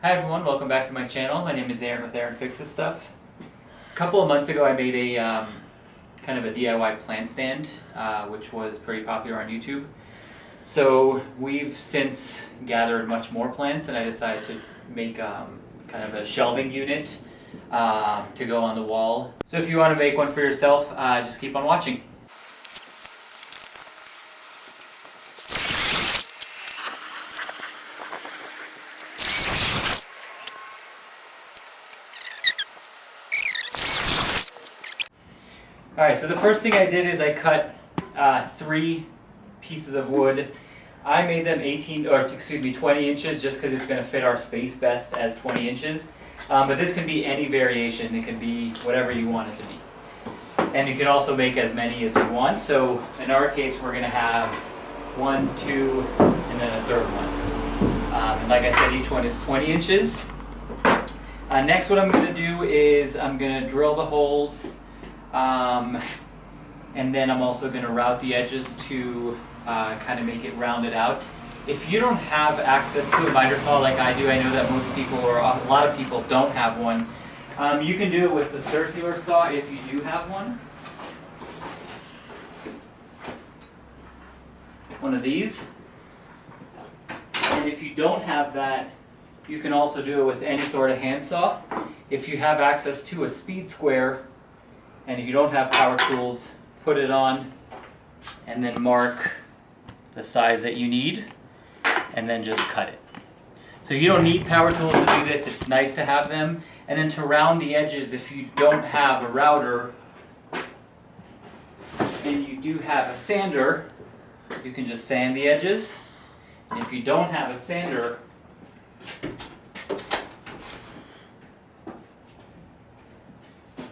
Hi everyone, welcome back to my channel. My name is Aaron with Aaron Fixes Stuff. A couple of months ago I made a kind of a DIY plant stand, which was pretty popular on YouTube. So we've since gathered much more plants and I decided to make kind of a shelving unit to go on the wall. So if you want to make one for yourself, just keep on watching. Alright, so the first thing I did is I cut 3 pieces of wood. I made them 20 inches just because it's going to fit our space best as 20 inches. But this can be any variation. It can be whatever you want it to be. And you can also make as many as you want. So in our case, we're going to have 1, 2, and then a third one. And like I said, each one is 20 inches. Next, what I'm going to do is I'm going to drill the holes. And then I'm also going to route the edges to kind of make it rounded out. If you don't have access to a miter saw like I do, I know that most people or a lot of people don't have one. You can do it with the circular saw if you do have one. One of these. And if you don't have that, you can also do it with any sort of handsaw. If you have access to a speed square, and if you don't have power tools, put it on and then mark the size that you need and then just cut it. So you don't need power tools to do this, it's nice to have them. And then to round the edges, if you don't have a router and you do have a sander, you can just sand the edges. And if you don't have a sander,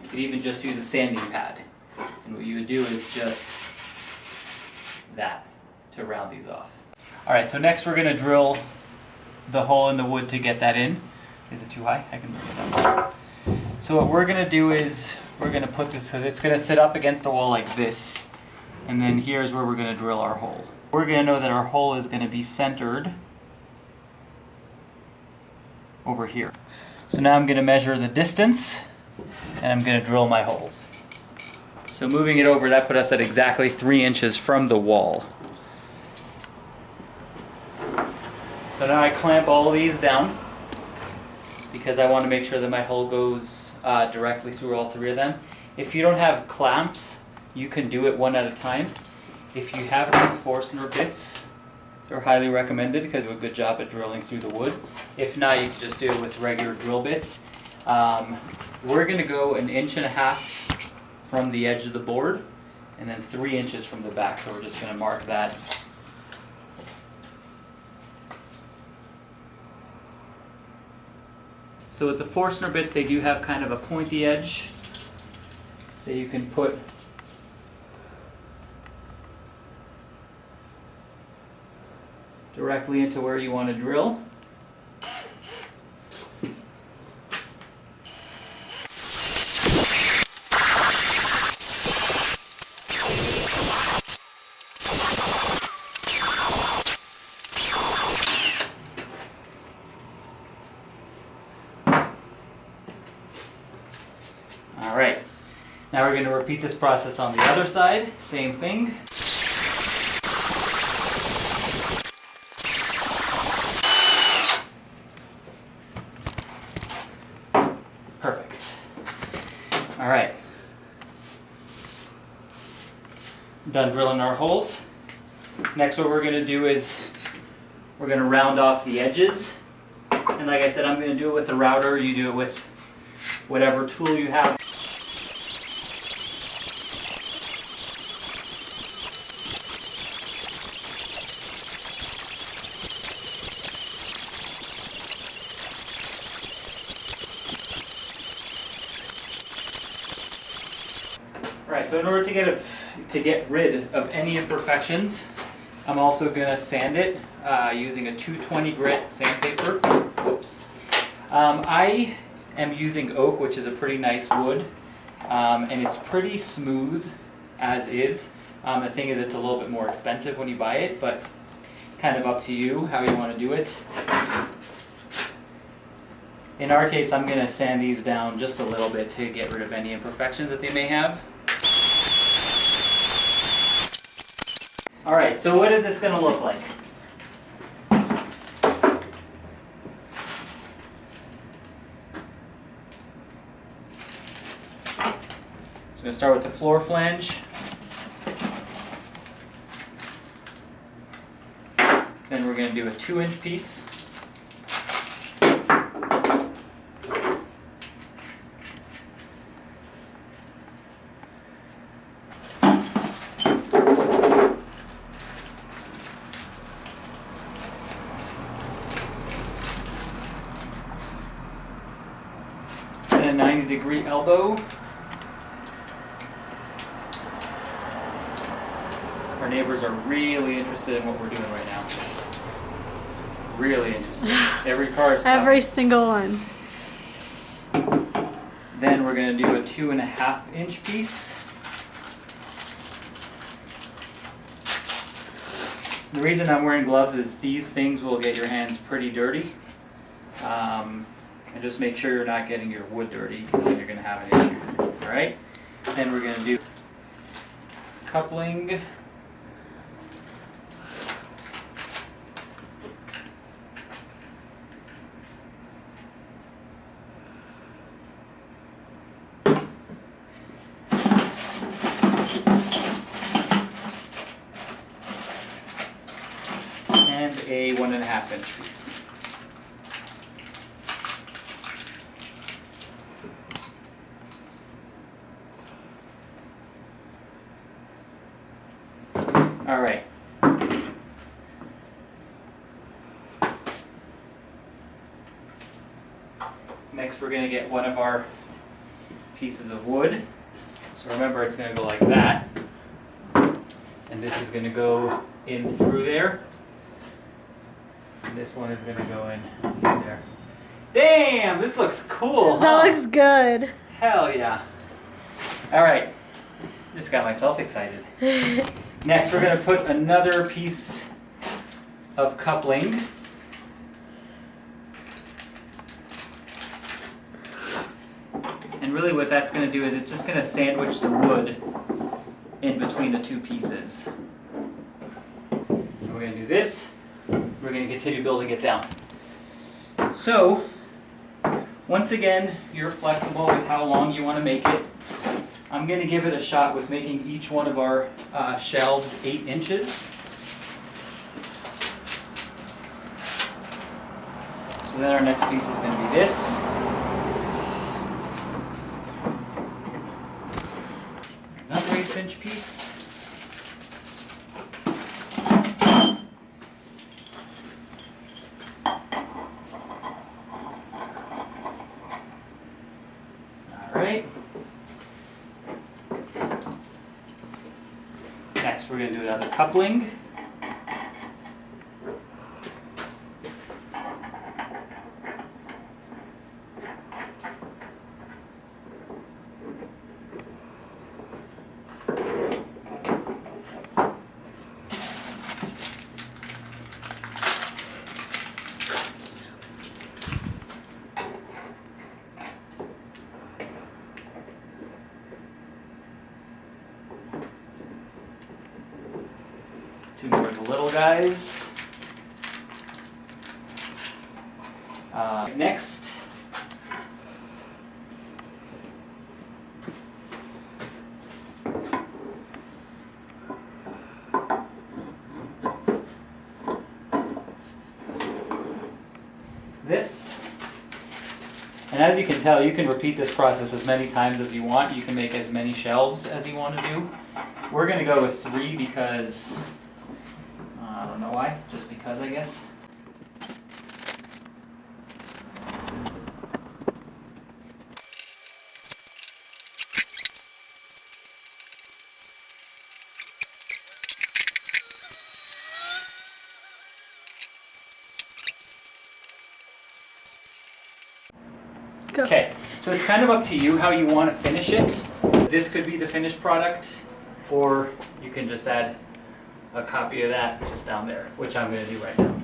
you could even just use a sanding pad. And what you would do is just that to round these off. Alright, so next we're going to drill the hole in the wood to get that in. Is it too high? I can move it down. So what we're going to do is we're going to put this, so it's going to sit up against the wall like this. And then here's where we're going to drill our hole. We're going to know that our hole is going to be centered over here. So now I'm going to measure the distance and I'm going to drill my holes. So moving it over, that put us at exactly 3 inches from the wall. So now I clamp all of these down because I want to make sure that my hole goes directly through all 3 of them. If you don't have clamps, you can do it one at a time. If you have these Forstner bits, they're highly recommended because they do a good job at drilling through the wood. If not, you can just do it with regular drill bits. We're going to go 1.5 inches from the edge of the board and then 3 inches from the back. So we're just going to mark that. So with the Forstner bits, they do have kind of a pointy edge that you can put directly into where you want to drill. Alright, now we're going to repeat this process on the other side, same thing. Perfect. Alright, done drilling our holes. Next what we're going to do is we're going to round off the edges. And like I said, I'm going to do it with a router, you do it with whatever tool you have. Alright, so in order to get rid of any imperfections, I'm also going to sand it using a 220 grit sandpaper. Whoops. I am using oak, which is a pretty nice wood, and it's pretty smooth as is. The thing is, it's a little bit more expensive when you buy it, but kind of up to you how you want to do it. In our case, I'm going to sand these down just a little bit to get rid of any imperfections that they may have. All right, so what is this going to look like? So I'm going to start with the floor flange. Then we're going to do a 2-inch piece. And a 90-degree elbow. Our neighbors are really interested in what we're doing right now. Really interested. Every car is stopped. Every single one. Then we're going to do a 2.5-inch piece. The reason I'm wearing gloves is these things will get your hands pretty dirty. And just make sure you're not getting your wood dirty, because then you're going to have an issue. All right? Then we're going to do coupling. And a 1.5-inch piece. All right. Next, we're going to get one of our pieces of wood. So remember, it's going to go like that. And this is going to go in through there. And this one is going to go in there. Damn, this looks cool, huh? That looks good. Hell yeah. All right. Just got myself excited. Next, we're going to put another piece of coupling. And really what that's going to do is it's just going to sandwich the wood in between the two pieces. And we're going to do this. We're going to continue building it down. So, once again, you're flexible with how long you want to make it. I'm going to give it a shot with making each one of our shelves 8 inches. So then our next piece is going to be this. Another 1/8-inch piece. All right. Next, we're going to do another coupling. Two more of the little guys. Next, this. And as you can tell, you can repeat this process as many times as you want. You can make as many shelves as you want to do. We're going to go with 3 because, I don't know why, just because I guess. Go. Okay, so it's kind of up to you how you want to finish it. This could be the finished product, or you can just add a copy of that just down there, which I'm going to do right now.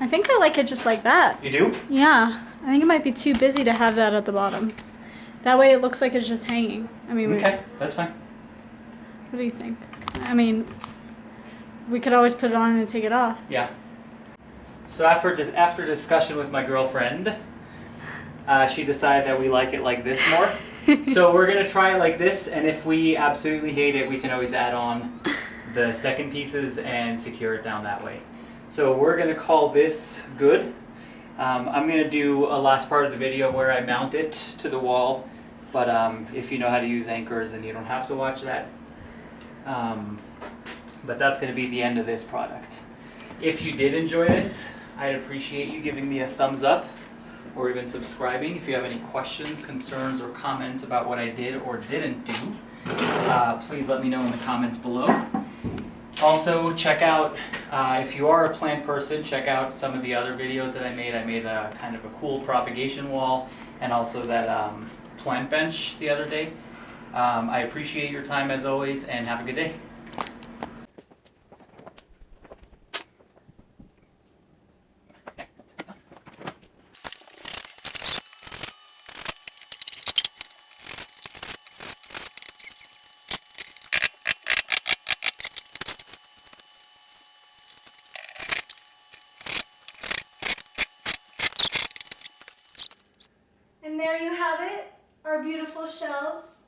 I think I like it just like that. You do? Yeah. I think it might be too busy to have that at the bottom. That way it looks like it's just hanging. I mean, Okay, that's fine. What do you think? I mean, we could always put it on and take it off. Yeah. So after discussion with my girlfriend, she decided that we like it like this more. So we're gonna try it like this, and if we absolutely hate it, we can always add on the second pieces and secure it down that way. So we're gonna call this good. I'm gonna do a last part of the video where I mount it to the wall, but if you know how to use anchors, then you don't have to watch that. But that's gonna be the end of this product. If you did enjoy this, I'd appreciate you giving me a thumbs up or even subscribing. If you have any questions, concerns, or comments about what I did or didn't do, please let me know in the comments below. Also, check out, if you are a plant person, check out some of the other videos that I made. I made a kind of a cool propagation wall and also that plant bench the other day. I appreciate your time as always, and have a good day. And there you have it, our beautiful shelves.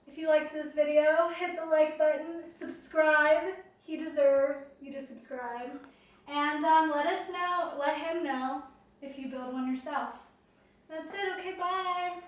If you liked this video, hit the like button, subscribe. He deserves you to subscribe. And let him know if you build one yourself. That's it, okay, bye.